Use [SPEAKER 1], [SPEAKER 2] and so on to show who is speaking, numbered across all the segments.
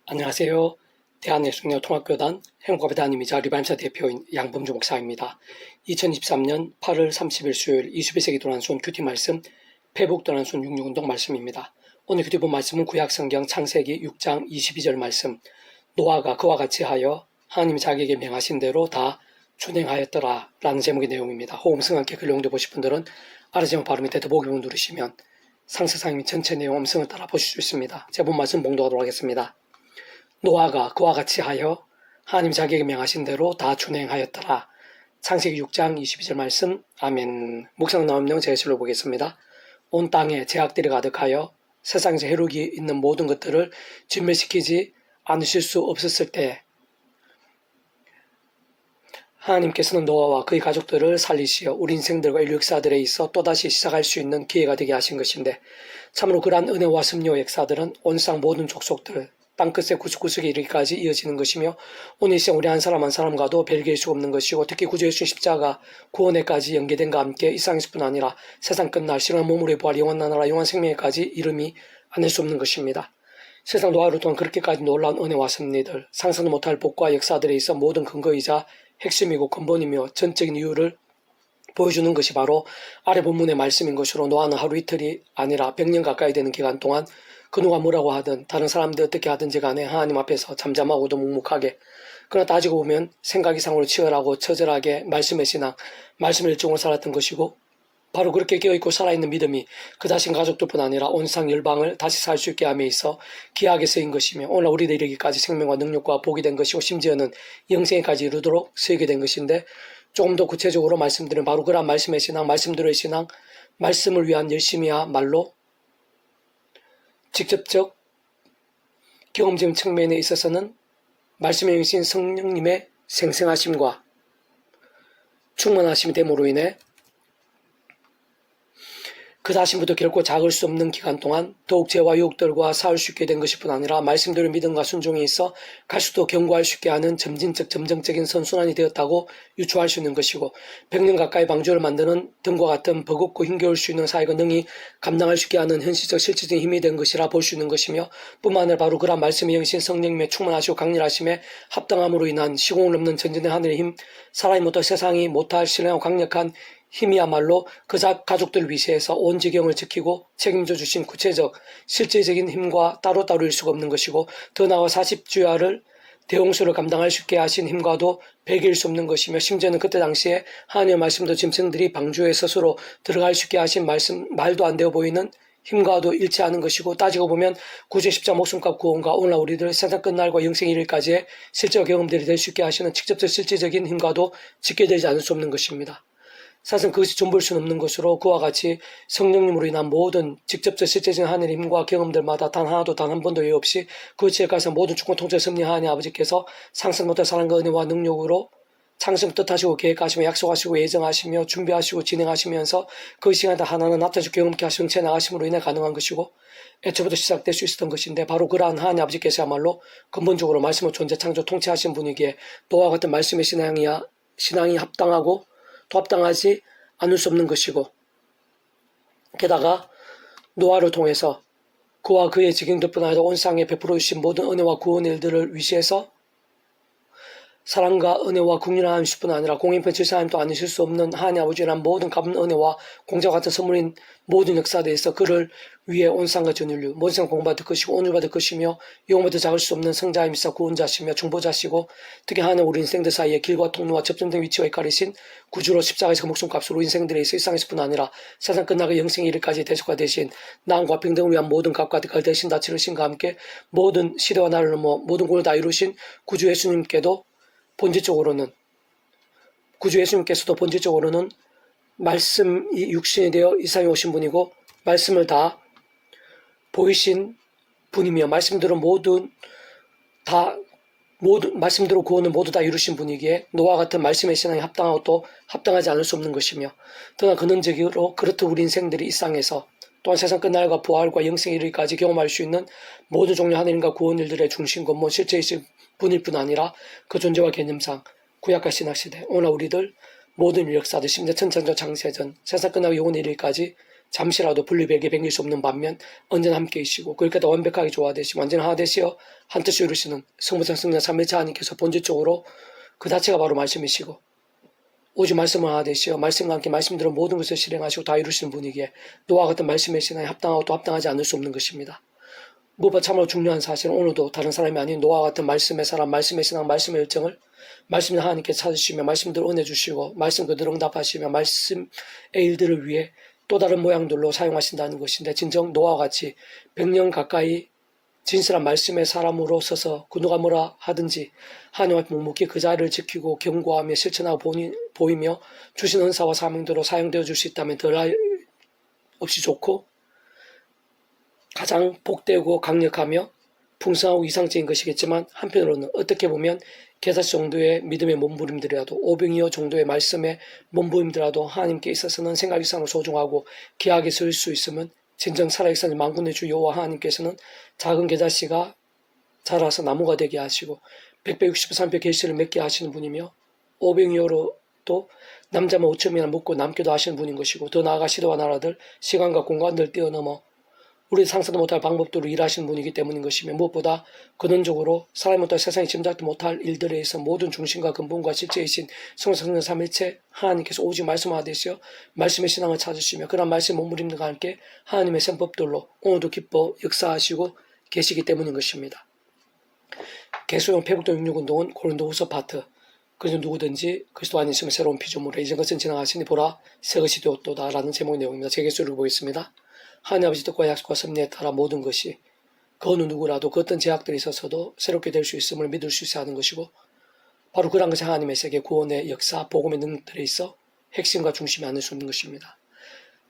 [SPEAKER 1] 안녕하세요. 대한예수능력통합교단 행복가배 담임이자 리바임사 대표인 양범주 목사입니다. 2023년 8월 30일 수요일 21세기 도난손 큐티 말씀 페북 도난손 66운동 말씀입니다. 오늘 큐티 본 말씀은 구약성경 창세기 6장 22절 말씀, 노아가 그와 같이 하여 하나님이 자기에게 명하신 대로 다 준행하였더라 라는 제목의 내용입니다. 호음성 함께 글 용도 보실 분들은 아래 제목 바로 밑에 더보기 부분 누르시면 상세상의 전체 내용 음성을 따라 보실 수 있습니다. 제가 본 말씀 봉독하도록 하겠습니다. 노아가 그와 같이 하여 하나님 자기에게 명하신 대로 다 준행하였더라. 창세기 6장 22절 말씀. 아멘. 묵상 나온 내용 제가 실로 보겠습니다. 온 땅에 죄악들이 가득하여 세상에서 해롭이 있는 모든 것들을 진멸시키지 않으실 수 없었을 때 하나님께서는 노아와 그의 가족들을 살리시어 우리 인생들과 인류 역사들에 있어 또다시 시작할 수 있는 기회가 되게 하신 것인데, 참으로 그러한 은혜와 섭리와 역사들은 온상 모든 족속들 땅끝의 구석구석에 이르기까지 이어지는 것이며, 오늘 이 시간 우리 한 사람 한 사람과도 별개일 수 없는 것이고, 특히 구주 예수 십자가 구원에까지 연계된과 함께 이 세상에서뿐 아니라 세상 끝날 신앙 몸으로의 부활 영원 나라라 영원 생명에까지 이름이 아닐 수 없는 것입니다. 세상 노아를 통한 그렇게까지 놀라운 은혜와 섭리들, 상상도 못할 복과 역사들에 있어 모든 근거이자 핵심이고 근본이며 전적인 이유를 보여주는 것이 바로 아래 본문의 말씀인 것으로, 노아는 하루 이틀이 아니라 100년 가까이 되는 기간 동안 그 누가 뭐라고 하든 다른 사람들이 어떻게 하든지 간에 하나님 앞에서 잠잠하고도 묵묵하게, 그러나 따지고 보면 생각 이상으로 치열하고 처절하게 말씀의 신앙, 말씀의 일종으로 살았던 것이고, 바로 그렇게 깨어있고 살아있는 믿음이 그 자신 가족들뿐 아니라 온 세상 열방을 다시 살 수 있게 함에 있어 귀하게 쓰인 것이며, 오늘 우리들 이르기까지 생명과 능력과 복이 된 것이고, 심지어는 영생에까지 이르도록 쓰이게 된 것인데, 조금 더 구체적으로 말씀드리면 바로 그러한 말씀의 신앙, 말씀대로의 신앙, 말씀을 위한 열심이야말로 직접적 경험적인 측면에 있어서는 말씀의 영신 성령님의 생생하심과 충만하심이 됨으로 인해 그 자신부터 결코 작을 수 없는 기간 동안 더욱 죄와 유혹들과 싸울 수 있게 된 것일 뿐 아니라 말씀대로 믿음과 순종에 있어 갈수록 견고할 수 있게 하는 점진적 점정적인 선순환이 되었다고 유추할 수 있는 것이고, 100년 가까이 방주를 만드는 등과 같은 버겁고 힘겨울 수 있는 사역을 능히 감당할 수 있게 하는 현실적 실질적인 힘이 된 것이라 볼 수 있는 것이며, 뿐만 아니라 바로 그런 말씀의 영신 성령님의 충만하시고 강렬하심에 합당함으로 인한 시공을 넘는 전진의 하늘의 힘, 사람이 못할 세상이 못할 신령하고 강력한 힘이야말로 그 가족들을 위시해서 온 지경을 지키고 책임져 주신 구체적 실제적인 힘과 따로따로일 수가 없는 것이고, 더 나아가 40주야를 대홍수를 감당할 수 있게 하신 힘과도 배기일 수 없는 것이며, 심지어는 그때 당시에 하나님의 말씀도 짐승들이 방주에 스스로 들어갈 수 있게 하신 말씀, 말도 안 되어 보이는 힘과도 일치하는 것이고, 따지고 보면 구주의 십자가 목숨값 구원과 오늘날 우리들 세상 끝날과 영생 이르기까지의 실제적 경험들이 될 수 있게 하시는 직접적 실질적인 힘과도 직결되지 않을 수 없는 것입니다. 사실 그것이 전부일 수는 없는 것으로, 그와 같이 성령님으로 인한 모든 직접적 실제적인 하늘의 힘과 경험들마다 단 하나도 단 한 번도 예외 없이 그것에 가서 모든 주권 통제 섭리하나님 아버지께서 상상 못할 사랑과 은혜와 능력으로 창세부터 뜻하시고 계획하시며 약속하시고 예정하시며 준비하시고 진행하시면서 그 시간에 하나는 나타나시고 경험케 하시는 채 나가심으로 인해 가능한 것이고, 애초부터 시작될 수 있었던 것인데, 바로 그러한 하나님 아버지께서야말로 근본적으로 말씀을 존재 창조 통치하신 분이기에 노아와 같은 말씀의 신앙이 합당하고 또 합당하지 않을 수 없는 것이고, 게다가 노아를 통해서 그와 그의 지경들뿐 아니라 온 세상에 베풀어 주신 모든 은혜와 구원의 일들을 위시해서 사랑과 은혜와 국률한 하나님뿐 아니라 공인편 질서하나님도 아니실 수 없는 하나님 아버지란 모든 값은 은혜와 공자와 같은 선물인 모든 역사대에서 그를 위해 온 세상과 전 인류 모든 세상 공받을 것이고 온유받을 것이며 영원부터 작을 수 없는 성자이미사 구원자시며 중보자시고, 특히 하나님 우리 인생들 사이에 길과 통로와 접점된 위치와 가리신 구주로 십자가에서 그 목숨값으로 인생들에 있어 일상에서뿐 아니라 세상 끝나고 영생 이르까지 대속화 되신 나음과 평등을 위한 모든 값과 득할 대신 다 치르신과 함께 모든 시대와 나를 넘어 모든 공을 다 이루신 구주 예수님께도 본질적으로는, 구주 예수님께서도 본질적으로는 말씀이 육신이 되어 이 세상에 오신 분이고 말씀을 다 보이신 분이며, 말씀대로 말씀대로 구원을 모두 다 이루신 분이기에 노아와 같은 말씀의 신앙이 합당하고 또 합당하지 않을 수 없는 것이며, 또한 근원적으로 그렇듯 우리 인생들이 이 땅에서 또한 세상 끝날과 부활과 영생에 이르기까지 경험할 수 있는 모든 종류 하나님과 구원 일들의 중심 근본 실제이신 분일 뿐 아니라 그 존재와 개념상 구약과 신약시대 오늘 우리들 모든 역사들 심지어 천창조 창세전 세상 끝나고 영원에 이르기까지 잠시라도 분리되게 변길 수 없는 반면 언제나 함께 계시고 그렇게 더 완벽하게 조화되시고 완전히 하나 되시어 한뜻을 이루시는 성부상 성령 삼위일체 하나님께서 본질적으로 그 자체가 바로 말씀이시고 오직 말씀을 하나 되시어 말씀과 함께 말씀대로 모든 것을 실행하시고 다 이루시는 분이기에 노아와 같은 말씀의 신앙에 합당하고 또 합당하지 않을 수 없는 것입니다. 무엇보다 참으로 중요한 사실은 오늘도 다른 사람이 아닌 노아와 같은 말씀의 사람, 말씀의 신앙, 말씀의 열정을 말씀을 하나님께 찾으시며 말씀대로 은혜 주시고 말씀 그대로 응답하시며 말씀의 일들을 위해 또 다른 모양들로 사용하신다는 것인데 진정 노아와 같이 100년 가까이 진실한 말씀의 사람으로 서서 그 누가 뭐라 하든지 하나님 앞에 묵묵히 그 자리를 지키고 경고하며 실천하고 보이며 주신 은사와 사명대로 사용되어 줄 수 있다면 덜 없이 좋고 가장 복되고 강력하며 풍성하고 이상적인 것이겠지만 한편으로는 어떻게 보면 개사시 정도의 믿음의 몸부림들이라도 오병이어 정도의 말씀의 몸부림들이라도 하나님께 있어서는 생각 이상으로 소중하고 귀하게 쓸 수 있으면 진정 살아계신 만군의 주 여호와 하나님께서는 작은 겨자씨가 자라서 나무가 되게 하시고 163표 계시를 맺게 하시는 분이며 오병이어로도 남자만 5천명이나 묻고 남기도 하시는 분인 것이고 더 나아가 시대와 나라들 시간과 공간들을 뛰어넘어 우리 상상도 못할 방법들로 일하시는 분이기 때문인 것이며 무엇보다 근원적으로 사람이 못할 세상이 짐작도 못할 일들에 의해서 모든 중심과 근본과 실제이신 성성령 삼일체 하나님께서 오직 말씀하되 되시어 말씀의 신앙을 찾으시며 그런 말씀 몸부림들과 함께 하나님의 셈법들로 오늘도 기뻐 역사하시고 계시기 때문인 것입니다. 개수용 폐북도 육육운동은 고린도후서 파트 그래서 누구든지 그리스도 안에 있으면 새로운 피조물에 이전 것은 지나가시니 보라 새 것이 되었도다 라는 제목의 내용입니다. 제 개수를 보겠습니다. 하나님 아버지 뜻과 약속과 섭리에 따라 모든 것이 그 어느 누구라도 그 어떤 제약들이 있어서도 새롭게 될 수 있음을 믿을 수 있어야 하는 것이고 바로 그런 것이 하나님의 세계 구원의 역사 복음의 능력들에 있어 핵심과 중심이 아닐 수 없는 것입니다.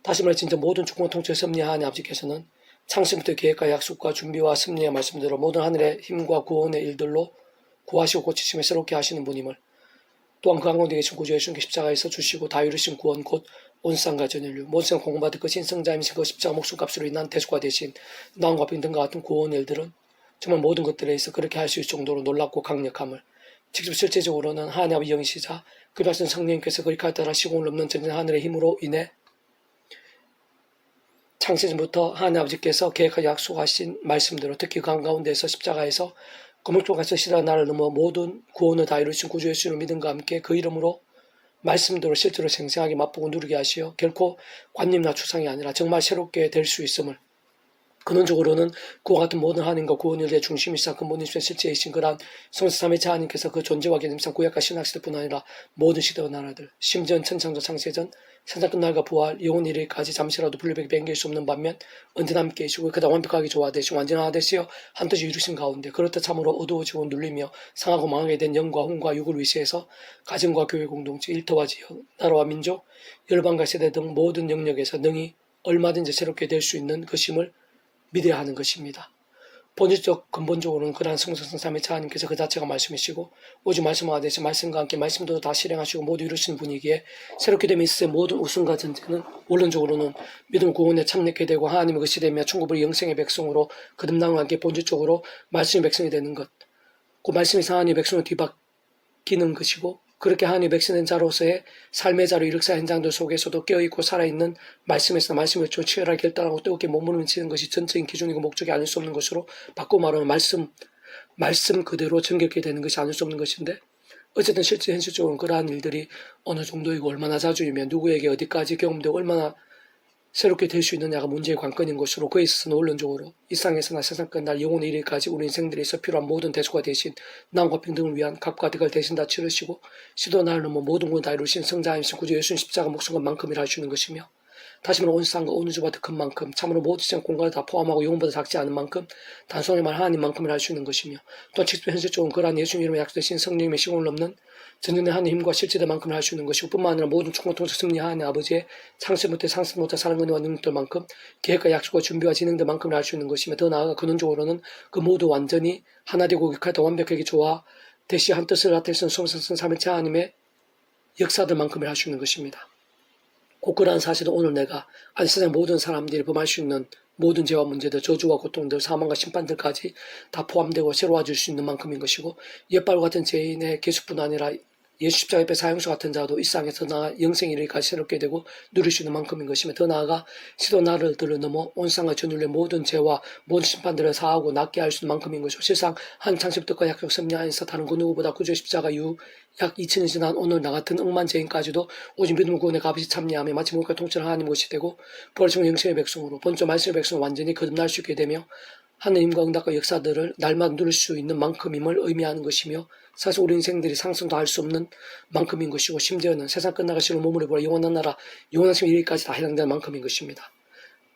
[SPEAKER 1] 다시 말해 진짜 모든 주권 통치를 섭리하는 아버지께서는 창세부터 계획과 약속과 준비와 섭리의 말씀대로 모든 하늘의 힘과 구원의 일들로 구하시고 고치시며 새롭게 하시는 분임을 또한 그 한가운데 계신 구주 예수님께 십자가에서 주시고 다 이루신 구원 곧 온상과 전인류 모든 공공받을 것인 성자임이신 그 십자가 목숨값으로 인한 대속과 대신 나음과 평등과 같은 구원 일들은 정말 모든 것들에 있어 그렇게 할 수 있을 정도로 놀랍고 강력함을 직접 실제적으로는 하나님 아버지 영이시자 그 백성 성령님께서 그리카에 따라 시공을 넘는 전진 하늘의 힘으로 인해 창세전부터 하나님 아버지께서 계획하여 약속하신 말씀대로 특히 그 한가운데에서 십자가에서 거목조가서 시라 나를 넘어 모든 구원을 다 이루신 구주 예수님을 믿음과 함께 그 이름으로 말씀대로 실제로 생생하게 맛보고 누리게 하시어 결코 관념이나 추상이 아니라 정말 새롭게 될 수 있음을 근원적으로는 그와 같은 모든 하나님과 구원일의 중심이사 근본이신 실제이신 그러한 성서 삼위일체 하나님께서 그 존재와 개념상 구약과 신학시대뿐 아니라 모든 시대와 나라들 심지어 천창조 창세전 세상 끝날과 부활 영원 이르기까지 잠시라도 분리되게 변길 수 없는 반면 언제나 함께 계시고 그다 완벽하게 조화되시고 완전하되시어 한뜻이 이루신 가운데 그렇다 참으로 어두워지고 눌리며 상하고 망하게 된 영과 혼과 육을 위시해서 가정과 교회 공동체 일터와 지역 나라와 민족 열방과 세대 등 모든 영역에서 능히 얼마든지 새롭게 될 수 있는 것임을 믿어야 하는 것입니다. 본질적 근본적으로는 그러한 성성성 삼위일체 하나님께서 그 자체가 말씀이시고 오직 말씀하듯이 말씀과 함께 말씀도 다 실행하시고 모두 이루시는 분이기에 새롭게 됨에 있어 모든 우승과 전쟁은 원론적으로는 믿음 구원에 참여하게 되고 하나님의 것이 되며 천국의 영생의 백성으로 거듭남과 함께 본질적으로 말씀의 백성이 되는 것 그 말씀이 하나님의 백성을 뒤바뀌는 것이고 그렇게 하나님의 백성된 자로서의 삶의 자로 이력사 현장들 속에서도 깨어있고 살아있는 말씀에서 말씀을 치열하게 결단하고 뜨겁게 몸부림치는 것이 전적인 기준이고 목적이 아닐 수 없는 것으로 바꿔 말하면 말씀 그대로 정결케 되는 것이 아닐 수 없는 것인데 어쨌든 실제 현실적으로는 그러한 일들이 어느 정도이고 얼마나 자주이면 누구에게 어디까지 경험되고 얼마나 새롭게 될 수 있느냐가 문제의 관건인 것으로 그에 있어서는 원론적으로 이 땅에서나 세상 끝날 영혼의 일일까지 우리 인생들에 있어 필요한 모든 대수가 대신 남과 평등을 위한 값과 대가를 대신 다 치르시고 시도 나를 넘어 모든 걸 다 이루신 성자이신 구주 예수님 십자가 목숨만큼이라 할 수 있는 것이며 다시 말해 온 세상과 어느 주보다 큰 만큼 참으로 모든 시간 공간을 다 포함하고 영혼보다 작지 않은 만큼 단순하게 말 하나님만큼이라 할 수 있는 것이며 또한 직접 현실적으로 그러한 예수님 이름에 약속되신 성령님의 시공을 넘는 전전의 하나님의 힘과 실제들만큼 할 수 있는 것이고 뿐만 아니라 모든 총통수 승리하는 아버지의 상세부터 상세부터 사는 은혜와 능력들만큼 계획과 약속과 준비와 진행들만큼 할 수 있는 것이며 더 나아가 근원적으로는 그 모두 완전히 하나 되고 극하다 완벽하게 조화 대시 한 뜻을 나타내는 성성성 삼일체 하나님의 역사들만큼을 할 수 있는 것입니다. 꼭 그러한 사실은 오늘 내가 아니 세상 모든 사람들이 범할 수 있는 모든 죄와 문제들, 저주와 고통들, 사망과 심판들까지 다 포함되고 새로워질 수 있는 만큼인 것이고 옛발과 같은 죄인의 개수뿐 아니라 예수 십자가 옆에 사형수 같은 자도 이 세상에서 나아 영생에 이르기까지 새롭게 되고 누릴 수 있는 만큼인 것이며, 더 나아가 시도 나를 들을 넘어 온 세상과 전율의 모든 죄와 모든 심판들을 사하고 낫게 할 수 있는 만큼인 것이고, 실상 한 창세부터까지 약속 섭리 안에서 다른 그 누구보다 구주의 십자가 이후 약 2000년 지난 오늘 나 같은 억만 죄인까지도 오직 믿음을 구원의 값이 참여하며 마치 목과 통째로 하나님 것이 되고, 부활체험 영생의 백성으로 본적 말씀의 백성을 완전히 거듭날 수 있게 되며 하느님과 응답과 역사들을 날마다 누릴 수 있는 만큼임을 의미하는 것이며, 사실 우리 인생들이 상상도 할 수 없는 만큼인 것이고, 심지어는 세상 끝나가 시로 몸을 입으라 영원한 나라 영원한 심 이르기까지 다 해당되는 만큼인 것입니다.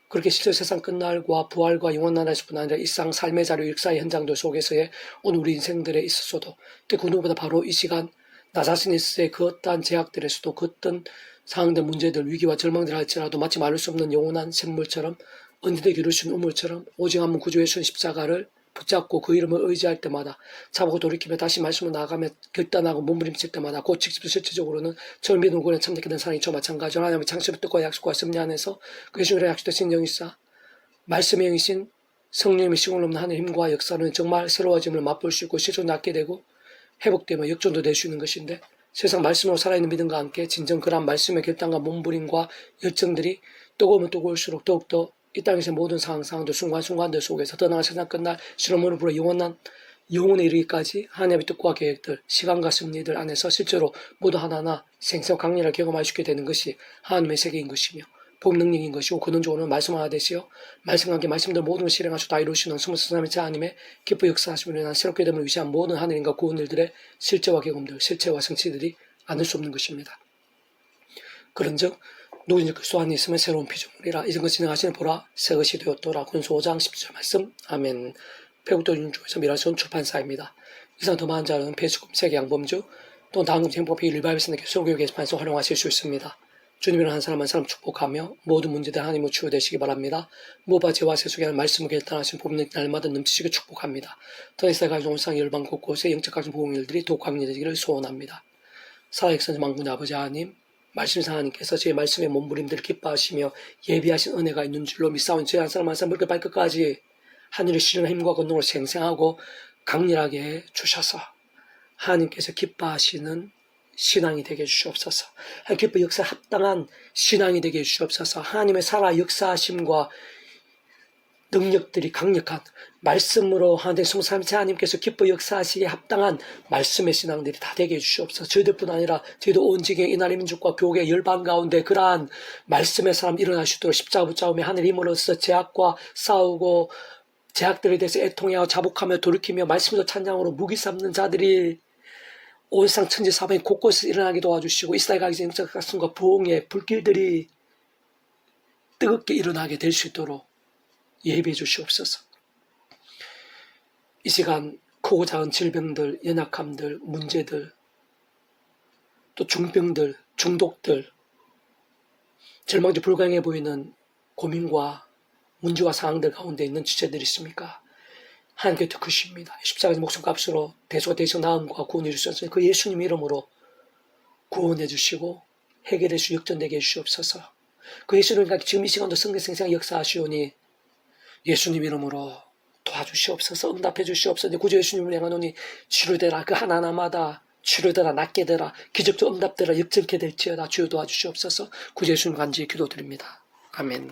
[SPEAKER 1] 그렇게 실제 세상 끝날과 부활과 영원한 나라에서뿐 아니라 일상 삶의 자료 역사의 현장들 속에서의 오늘 우리 인생들에 있어서도, 그 누구보다 바로 이 시간 나 자신에서의 그 어떠한 제약들에서도, 그 어떤 상황들, 문제들, 위기와 절망들 할지라도 마치 말할 수 없는 영원한 샘물처럼, 언제든지 이룰 수 있는 우물처럼 오직 한 번 구주 예수의 십자가를 붙잡고 그 이름을 의지할 때마다, 잡고 돌이키며 다시 말씀을 나아가며 결단하고 몸부림칠 때마다 곧 직접 실질적으로는 처음 믿음 구원에 참되게 된 사람이 저와 마찬가지로 하나님의 창세부터 약속과 섭리 안에서 그 예수님의 약속되신 영이사 말씀의 영이신 성령님의 시공을 넘는 하나님의 힘과 역사는 정말 새로워짐을 맛볼 수 있고 실존 낫게 되고 회복되며 역전도 될 수 있는 것인데, 세상 말씀으로 살아있는 믿음과 함께 진정 그러한 말씀의 결단과 몸부림과 열정들이 뜨거우면 뜨거울수록 더욱더 이 땅에서 모든 상황들, 순간순간들 속에서 더 나은 세상 끝날 실험으로 불어 영원한 영혼에 이르기까지 하나님의 뜻과 계획들, 시간과 섭리들 안에서 실제로 모두 하나하나 생생 강렬하게 경험할 수 있게 되는 것이 하나님의 세계인 것이며 복 능력인 것이고, 근원적으로는 말씀 하나 되시어 말씀과 함께 말씀들 모든 걸 실행하시고 다 이루시는 스물스삼의 하나님의 기뻐 역사하심으로 인한 새롭게 됨을 위시한 모든 하늘인과 구원 일들의 실제와 경험들, 실체와 성취들이 않을 수 없는 것입니다. 그런즉 누구든지 그리스도 안에 있으면 새로운 피조물이라. 이전 것 진행하시는 보라 새 것이 되었더라. 군수 5장 10절 말씀. 아멘. 배국도 윤중에서 미라손 출판사입니다. 이상 더 많은 자는 페이스북 세계 양범주 또는 다음 행복비 일발비스님께 소교육 게시판에서 활용하실 수 있습니다. 주님이란 한 사람 한 사람 축복하며 모든 문제들 하나님으로 치유되시기 바랍니다. 무엇과 죄와 세속에 하는 말씀을 결단하신 법는 날마다 넘치시게 축복합니다. 더이사 가지고 온상 열방 곳곳에 영적 가진 보공일들이 더욱 강력해지기를 소원합니다. 살아계신 만군의 아버지 하나님, 말씀사 하나님께서 제 말씀의 몸부림들을 기뻐하시며 예비하신 은혜가 있는 줄로 믿사온 제 한 사람 한 사람 머리 발끝까지 하늘의 신의 힘과 권능으로 생생하고 강렬하게 주셔서 하나님께서 기뻐하시는 신앙이 되게 해주시옵소서. 하나님 기뻐 역사에 합당한 신앙이 되게 해주시옵소서. 하나님의 살아 역사하심과 능력들이 강력한 말씀으로 하나님 성삼체 하나님께서 기뻐 역사하시기에 합당한 말씀의 신앙들이 다 되게 해주시옵소서. 저희들뿐 아니라 저희도 온 지경 이날의 민족과 교계 열방 가운데 그러한 말씀의 사람 일어나시도록 십자가 붙잡으며 하늘 힘으로써 제약과 싸우고 제약들에 대해서 애통해하고 자복하며 돌이키며 말씀으로 찬양으로 무기 삼는 자들이 온 세상 천지 사방에 곳곳에서 일어나게 도와주시고 이스라엘 가기 전 영적 가슴과 부흥의 불길들이 뜨겁게 일어나게 될 수 있도록 예비해 주시옵소서. 이 시간 크고 작은 질병들, 연약함들, 문제들, 또 중병들, 중독들, 절망적 불가능해 보이는 고민과 문제와 상황들 가운데 있는 주체들이 있습니까? 하나님께 더 크십니다. 십자가의 목숨값으로 대수가 되셔 나음과 구원해 주셨으니 그 예수님 이름으로 구원해 주시고 해결해 주시고 역전되게 해주시옵소서. 그 예수님과 지금 이 시간도 성경생생 역사하시오니 예수님 이름으로 도와주시옵소서. 응답해 주시옵소서. 구주 예수님을 향하노니 치료되라. 그 하나하나마다 치료되라. 낫게 되라. 기적적 응답되라. 역전케 될지어다. 주여 도와주시옵소서. 구주 예수님 간절히 기도드립니다. 아멘.